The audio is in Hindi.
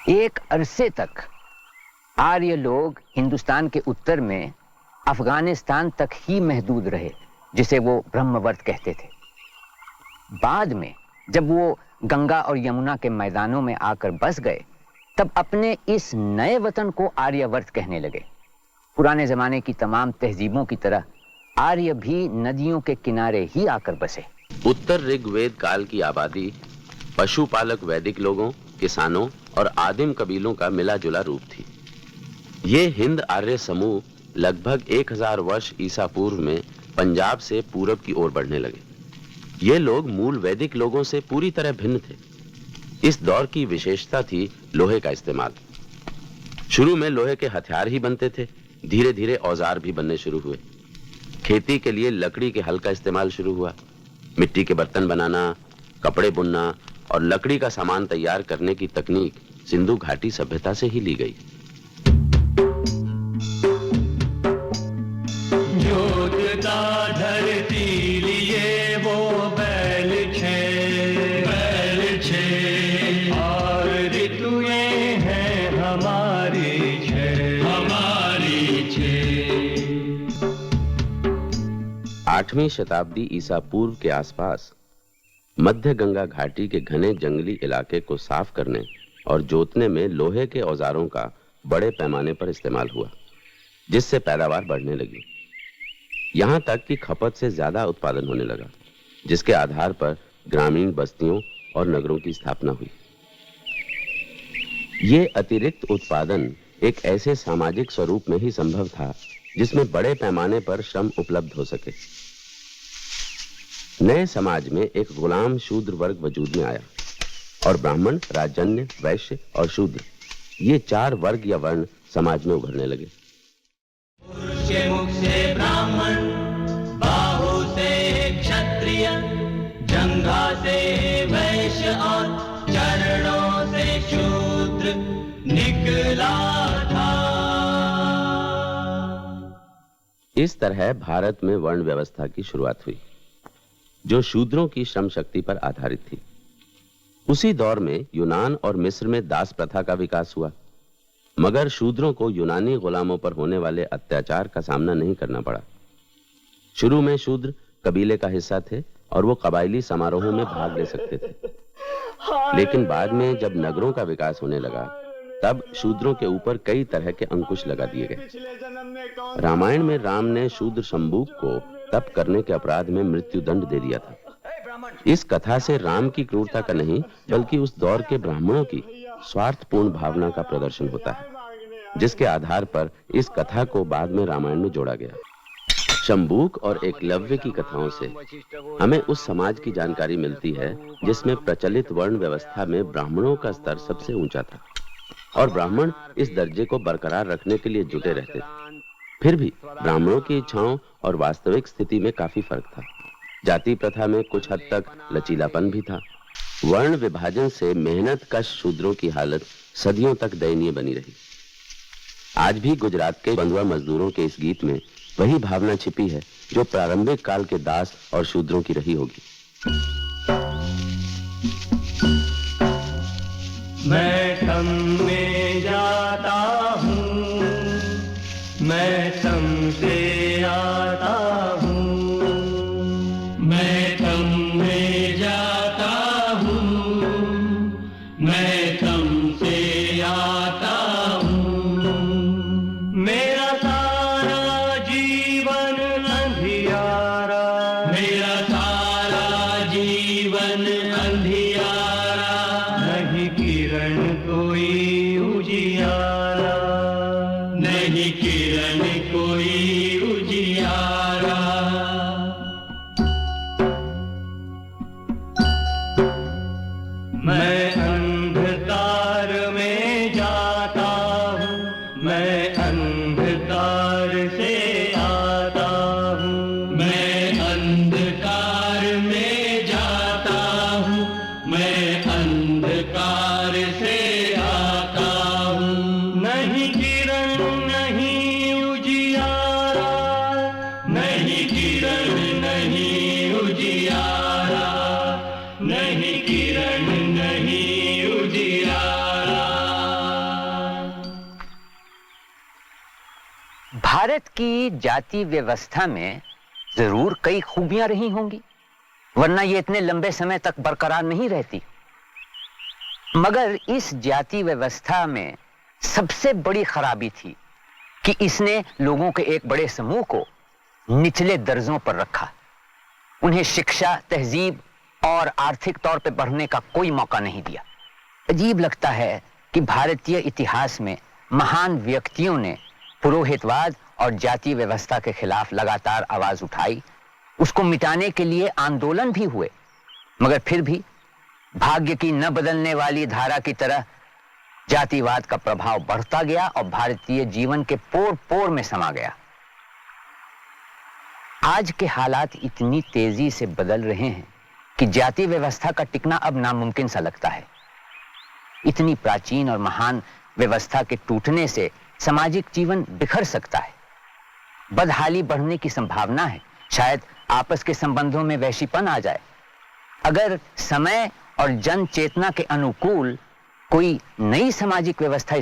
एक अरसे तक आर्य लोग हिंदुस्तान के उत्तर में अफगानिस्तान तक ही महदूद रहे, जिसे वो ब्रह्मवर्त कहते थे। बाद में जब वो गंगा और यमुना के मैदानों में आकर बस गए, तब अपने इस नए वतन को आर्यवर्त कहने लगे। पुराने जमाने की तमाम तहजीबों की तरह आर्य भी नदियों के किनारे ही आकर बसे। उत्तर ऋग्वेद काल की आबादी पशुपालक वैदिक लोगों, किसानों और आदिम कबीलों का मिला जुला रूप थी। ये हिंद आर्य समूह लगभग 1000 वर्ष ईसा पूर्व में पंजाब से पूरब की ओर बढ़ने लगे। ये लोग मूल वैदिक लोगों से पूरी तरह भिन्न थे। इस दौर की विशेषता थी लोहे का इस्तेमाल। शुरू में लोहे के हथियार ही बनते थे, धीरे धीरे औजार भी बनने शुरू हुए। खेती के लिए लकड़ी के हल का इस्तेमाल शुरू हुआ। मिट्टी के बर्तन बनाना, कपड़े बुनना और लकड़ी का सामान तैयार करने की तकनीक सिंधु घाटी सभ्यता से ही ली गई। आठवीं शताब्दी ईसा पूर्व के आसपास मध्य गंगा घाटी के घने जंगली इलाके को साफ करने और जोतने में लोहे के औजारों का बड़े पैमाने पर इस्तेमाल हुआ, जिससे पैदावार बढ़ने लगी। यहां तक कि खपत से ज्यादा उत्पादन होने लगा, जिसके आधार पर ग्रामीण बस्तियों और नगरों की स्थापना हुई। ये अतिरिक्त उत्पादन एक ऐसे सामाजिक स्वरूप में ही संभव था जिसमें बड़े पैमाने पर श्रम उपलब्ध हो सके। नए समाज में एक गुलाम शूद्र वर्ग वजूद में आया और ब्राह्मण, राजन्य, वैश्य और शूद्र, ये 4 वर्ग या वर्ण समाज में उभरने लगे। पुरुष के मुख से ब्राह्मण, बाहु से क्षत्रिय, जंघा से वैश्य और चरणों से शूद्र निकला था। इस तरह भारत में वर्ण व्यवस्था की शुरुआत हुई, जो शूद्रों की श्रम शक्ति पर आधारित थी। उसी दौर में यूनान और मिस्र में दास प्रथा का विकास हुआ, मगर शूद्रों को यूनानी गुलामों पर होने वाले अत्याचार का सामना नहीं करना पड़ा। शुरू में शूद्र कबीले का हिस्सा थे और वो कबायली समारोहों में भाग ले सकते थे, लेकिन बाद में जब नगरों का विकास होने लगा, तब शूद्रों के ऊपर कई तरह के अंकुश लगा दिए गए। रामायण में राम ने शूद्र शंबूक को तप करने के अपराध में मृत्यु दंड दे दिया था। इस कथा से राम की क्रूरता का नहीं, बल्कि उस दौर के ब्राह्मणों की स्वार्थपूर्ण भावना का प्रदर्शन होता है, जिसके आधार पर इस कथा को बाद में रामायण में जोड़ा गया। शंबूक और एकलव्य की कथाओं से हमें उस समाज की जानकारी मिलती है जिसमें प्रचलित वर्ण व्यवस्था में ब्राह्मणों का स्तर सबसे ऊंचा था और ब्राह्मण इस दर्जे को बरकरार रखने के लिए जुटे रहते थे। फिर भी ब्राह्मणों की इच्छाओं और वास्तविक स्थिति में काफी फर्क था। जाति प्रथा में कुछ हद तक लचीलापन भी था। वर्ण विभाजन से मेहनत कश शूद्रों की हालत सदियों तक दयनीय बनी रही। आज भी गुजरात के बंधुआ मजदूरों के इस गीत में वही भावना छिपी है जो प्रारंभिक काल के दास और शूद्रों की रही होगी। मैं तम में जाता हूँ, मैं तम से आता हूँ, मैं तम में जाता हूँ, मैं तम से आता हूँ। मेरा सारा जीवन अंधियारा, मेरा सारा जीवन अंधियारा, नहीं किरण कोई उजियारा, नहीं किरण कोई उजियारा। मैं अंधकार में जाता हूँ, मैं अंधकार से आता हूँ, मैं अंधकार में जाता हूँ, मैं अंधकार से आता हूँ। नहीं किरण नहीं भारत की जाति व्यवस्था में जरूर कई खूबियां रही होंगी, वरना ये इतने लंबे समय तक बरकरार नहीं रहती। मगर इस जाति व्यवस्था में सबसे बड़ी खराबी थी कि इसने लोगों के एक बड़े समूह को निचले दर्जों पर रखा। उन्हें शिक्षा, तहजीब और आर्थिक तौर पर बढ़ने का कोई मौका नहीं दिया। अजीब लगता है कि भारतीय इतिहास में महान व्यक्तियों ने पुरोहितवाद और जाति व्यवस्था के खिलाफ लगातार आवाज उठाई, उसको मिटाने के लिए आंदोलन भी हुए, मगर फिर भी भाग्य की न बदलने वाली धारा की तरह जातिवाद का प्रभाव बढ़ता गया और भारतीय जीवन के पोर पोर में समा गया। आज के हालात इतनी तेजी से बदल रहे हैं कि जाति व्यवस्था का टिकना अब नामुमकिन सा लगता है। इतनी प्राचीन और महान व्यवस्था के टूटने से सामाजिक जीवन बिखर सकता है, बदहाली बढ़ने की संभावना है, शायद आपस के संबंधों में वैशीपन आ जाए। अगर समय और जन चेतना के अनुकूल कोई नई सामाजिक व्यवस्था